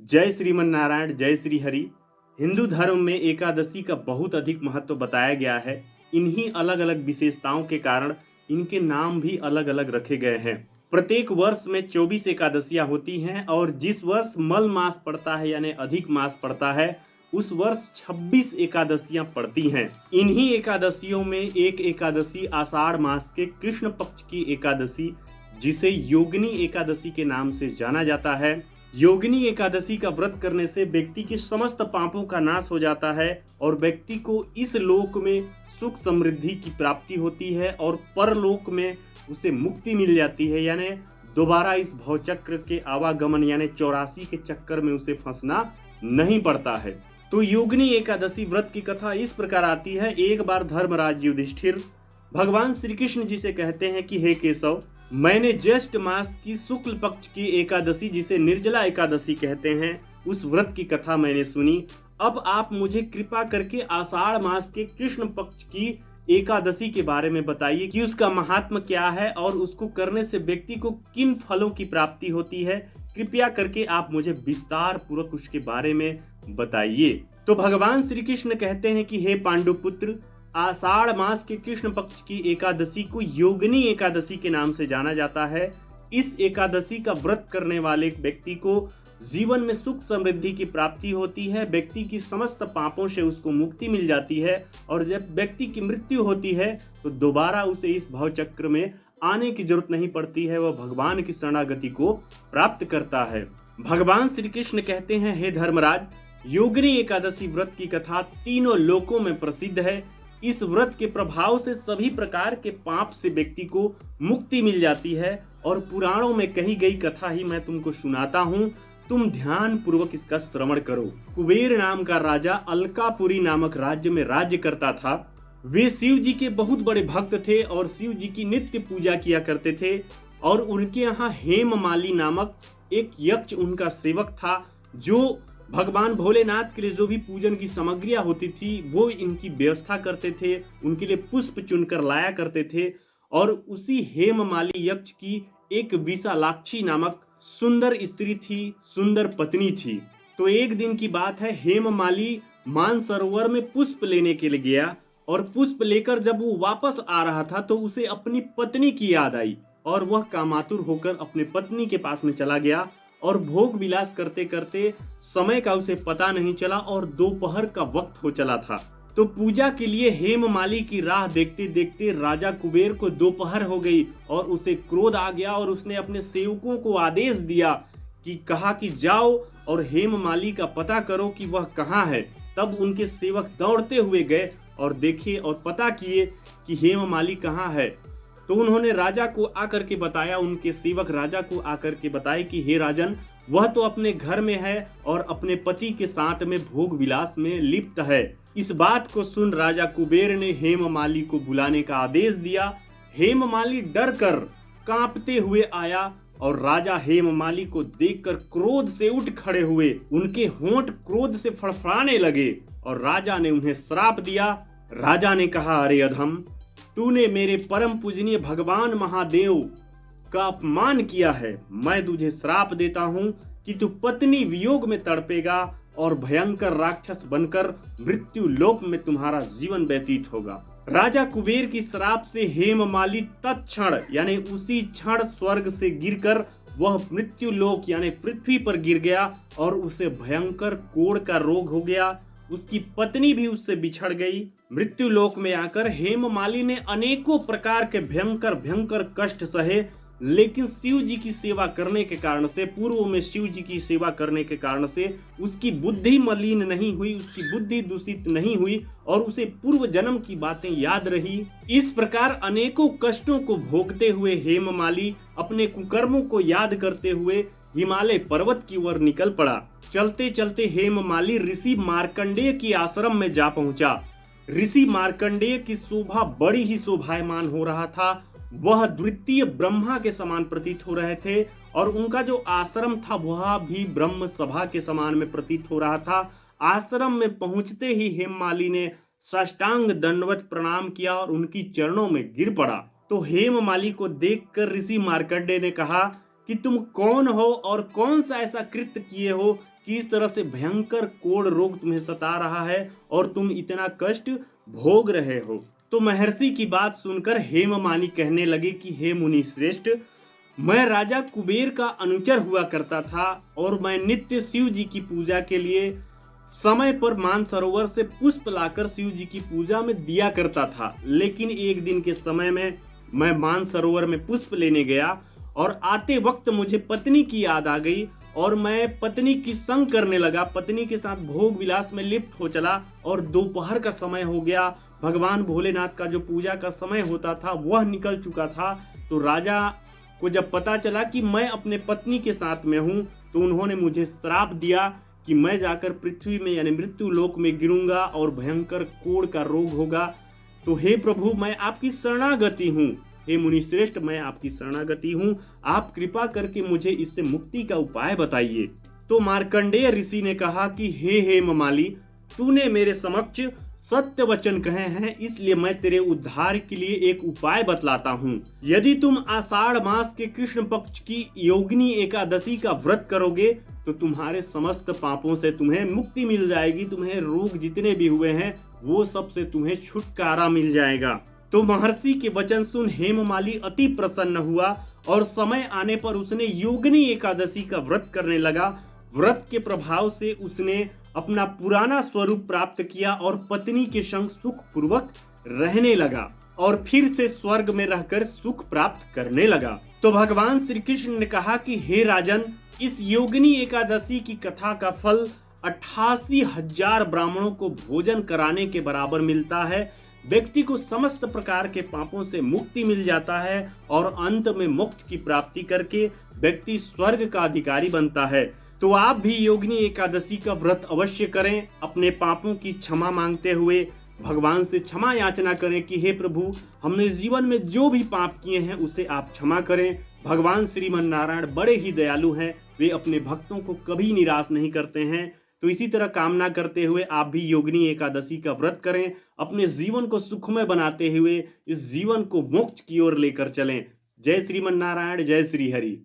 जय श्रीमन नारायण, जय श्री हरि। हिंदू धर्म में एकादशी का बहुत अधिक महत्व बताया गया है। इन्हीं अलग अलग विशेषताओं के कारण इनके नाम भी अलग अलग रखे गए हैं। प्रत्येक वर्ष में 24 एकादशियां होती हैं और जिस वर्ष मल मास पड़ता है यानी अधिक मास पड़ता है उस वर्ष 26 एकादशियां पड़ती हैं। इन्हीं एकादशियों में एक एकादशी आषाढ़ मास के कृष्ण पक्ष की एकादशी, जिसे योगिनी एकादशी के नाम से जाना जाता है। योगिनी एकादशी का व्रत करने से व्यक्ति के समस्त पापों का नाश हो जाता है और व्यक्ति को इस लोक में सुख समृद्धि की प्राप्ति होती है और परलोक में उसे मुक्ति मिल जाती है, यानी दोबारा इस भवचक्र के आवागमन यानी 84 के चक्कर में उसे फंसना नहीं पड़ता है। तो योगिनी एकादशी व्रत की कथा इस प्रकार आती है। एक बार धर्मराज युधिष्ठिर भगवान श्री कृष्ण जी से कहते हैं कि हे केशव, मैंने ज्येष्ठ मास की शुक्ल पक्ष की एकादशी, जिसे निर्जला एकादशी कहते हैं, उस व्रत की कथा मैंने सुनी। अब आप मुझे कृपा करके आषाढ़ मास के कृष्ण पक्ष की एकादशी के बारे में बताइए कि उसका महात्म क्या है और उसको करने से व्यक्ति को किन फलों की प्राप्ति होती है। कृपया करके आप मुझे विस्तार पूर्वक उसके बारे में बताइए। तो भगवान श्री कृष्ण कहते हैं कि हे पांडुपुत्र, आषाढ़ मास के कृष्ण पक्ष की एकादशी को योगिनी एकादशी के नाम से जाना जाता है। इस एकादशी का व्रत करने वाले व्यक्ति को जीवन में सुख समृद्धि की प्राप्ति होती है, व्यक्ति की समस्त पापों से उसको मुक्ति मिल जाती है और जब व्यक्ति की मृत्यु होती है तो दोबारा उसे इस भवचक्र में आने की जरूरत नहीं पड़ती है, वह भगवान की शरणागति को प्राप्त करता है। भगवान श्री कृष्ण कहते हैं, हे धर्मराज, योगिनी एकादशी व्रत की कथा तीनों लोकों में प्रसिद्ध है। इस व्रत के प्रभाव से सभी प्रकार के पाप से व्यक्ति को मुक्ति मिल जाती है और पुराणों में कही गई कथा ही मैं तुमको सुनाता हूँ। तुम ध्यान पूर्वक इसका श्रवण करो। कुबेर नाम का राजा अलकापुरी नामक राज्य में राज्य करता था। वे शिव जी के बहुत बड़े भक्त थे और शिव जी की नित्य पूजा किया करते थे और उनके यहाँ हेममाली नामक एक यक्ष उनका सेवक था, जो भगवान भोलेनाथ के लिए जो भी पूजन की सामग्रियां होती थी वो इनकी व्यवस्था करते थे, उनके लिए पुष्प चुनकर लाया करते थे। और उसी हेममाली यक्ष की एक विशालाक्षी नामक सुंदर स्त्री थी, सुंदर पत्नी थी। तो एक दिन की बात है, हेममाली मानसरोवर में पुष्प लेने के लिए गया और पुष्प लेकर जब वो वापस आ रहा था तो उसे अपनी पत्नी की याद आई और वह कामातुर होकर अपने पत्नी के पास में चला गया और भोग विलास करते करते समय का उसे पता नहीं चला और दोपहर का वक्त हो चला था। तो पूजा के लिए हेममाली की राह देखते देखते राजा कुबेर को दोपहर हो गई और उसे क्रोध आ गया और उसने अपने सेवकों को आदेश दिया कि कहा कि जाओ और हेममाली का पता करो कि वह कहाँ है। तब उनके सेवक दौड़ते हुए गए और देखे और पता किए कि हेममाली कहाँ है। तो उन्होंने राजा को आकर के बताया, उनके सेवक राजा को आकर के बताए कि हे राजन, वह तो अपने घर में है और अपने पति के साथ में भोग विलास में लिप्त है। इस बात को सुन राजा कुबेर ने हेममाली को बुलाने का आदेश दिया। हेममाली डर कर कांपते हुए आया और राजा हेममाली को देखकर क्रोध से उठ खड़े हुए। उनके होंठ क्रोध से फड़फड़ाने लगे और राजा ने उन्हें श्राप दिया। राजा ने कहा, अरे अधम, तूने मेरे परम पूजनीय भगवान महादेव का अपमान किया है। मैं तुझे श्राप देता हूँ कि तू पत्नी वियोग में तड़पेगा और भयंकर राक्षस बनकर मृत्यु लोक में तुम्हारा जीवन व्यतीत होगा। राजा कुबेर की श्राप से हेममाली तत्क्षण यानी उसी क्षण स्वर्ग से गिरकर वह मृत्यु लोक यानी पृथ्वी पर गिर गया और उसे भयंकर कोढ़ का रोग हो गया। उसकी पत्नी भी उससे बिछड़ गई। मृत्यु लोक में आकर हेममाली ने अनेकों प्रकार के भयंकर भयंकर कष्ट सहे, लेकिन शिव जी की सेवा करने के कारण से, पूर्व में शिव जी की सेवा करने के कारण से उसकी बुद्धि मलिन नहीं हुई, उसकी बुद्धि दूषित नहीं हुई और उसे पूर्व जन्म की बातें याद रही। इस प्रकार अनेकों कष्टों को भोगते हुए हेममाली अपने कुकर्मों को याद करते हुए हिमालय पर्वत की ओर निकल पड़ा। चलते चलते हेममाली ऋषि मार्कंडेय की आश्रम में जा पहुंचा। ऋषि मार्कंडेय की शोभा बड़ी ही शोभायमान हो रहा था। वह द्वितीय ब्रह्मा के समान प्रतीत हो रहे थे और उनका जो आश्रम था वह भी ब्रह्म सभा के समान में प्रतीत हो रहा था। आश्रम में पहुंचते ही हेममाली ने साष्टांग दंडवत प्रणाम किया और उनकी चरणों में गिर पड़ा। तो हेममाली को देखकर ऋषि मार्कंडेय ने कहा कि तुम कौन हो और कौन सा ऐसा कृत्य किए हो किस तरह से भयंकर कोढ़ रोग तुम्हें सता रहा है और तुम इतना कष्ट भोग रहे हो। तो महर्षि की बात सुनकर हेममाली कहने लगे कि हे मुनि श्रेष्ठ, मैं राजा कुबेर का अनुचर हुआ करता था और मैं नित्य शिव जी की पूजा के लिए समय पर मानसरोवर से पुष्प लाकर शिव जी की पूजा में दिया करता था। लेकिन एक दिन के समय में मैं मानसरोवर में पुष्प लेने गया और आते वक्त मुझे पत्नी की याद आ गई और मैं पत्नी की संग करने लगा, पत्नी के साथ भोग विलास में लिप्त हो चला और दोपहर का समय हो गया। भगवान भोलेनाथ का जो पूजा का समय होता था वह निकल चुका था। तो राजा को जब पता चला कि मैं अपने पत्नी के साथ में हूं, तो उन्होंने मुझे श्राप दिया कि मैं जाकर पृथ्वी में यानी मृत्यु लोक में गिरूंगा और भयंकर कोढ़ का रोग होगा। तो हे प्रभु, मैं आपकी शरणागति हूँ, हे मुनि श्रेष्ठ, मैं आपकी शरणागति हूँ, आप कृपा करके मुझे इससे मुक्ति का उपाय बताइए। तो मार्कंडेय ऋषि ने कहा कि हे हेममाली, तूने मेरे समक्ष सत्य वचन कहे हैं, इसलिए मैं तेरे उद्धार के लिए एक उपाय बतलाता हूँ। यदि तुम आषाढ़ मास के कृष्ण पक्ष की योगिनी एकादशी का व्रत करोगे तो तुम्हारे समस्त पापों से तुम्हें मुक्ति मिल जाएगी, तुम्हें रोग जितने भी हुए हैं वो सब से तुम्हें छुटकारा मिल जाएगा। तो महर्षि के वचन सुन हेममाली अति प्रसन्न हुआ और समय आने पर उसने योगिनी एकादशी का व्रत करने लगा। व्रत के प्रभाव से उसने अपना पुराना स्वरूप प्राप्त किया और पत्नी के संग सुख पूर्वक रहने लगा और फिर से स्वर्ग में रहकर सुख प्राप्त करने लगा। तो भगवान श्री कृष्ण ने कहा कि हे राजन, इस योगिनी एकादशी की कथा का फल 88,000 ब्राह्मणों को भोजन कराने के बराबर मिलता है। व्यक्ति को समस्त प्रकार के पापों से मुक्ति मिल जाता है और अंत में मोक्ष की प्राप्ति करके व्यक्ति स्वर्ग का अधिकारी बनता है। तो आप भी योगिनी एकादशी का व्रत अवश्य करें, अपने पापों की क्षमा मांगते हुए भगवान से क्षमा याचना करें कि हे प्रभु, हमने जीवन में जो भी पाप किए हैं उसे आप क्षमा करें। भगवान श्रीमन नारायण बड़े ही दयालु हैं, वे अपने भक्तों को कभी निराश नहीं करते हैं। तो इसी तरह कामना करते हुए आप भी योगिनी एकादशी का व्रत करें, अपने जीवन को सुखमय बनाते हुए इस जीवन को मोक्ष की ओर लेकर चलें। जय श्रीमन नारायण, जय श्री हरि।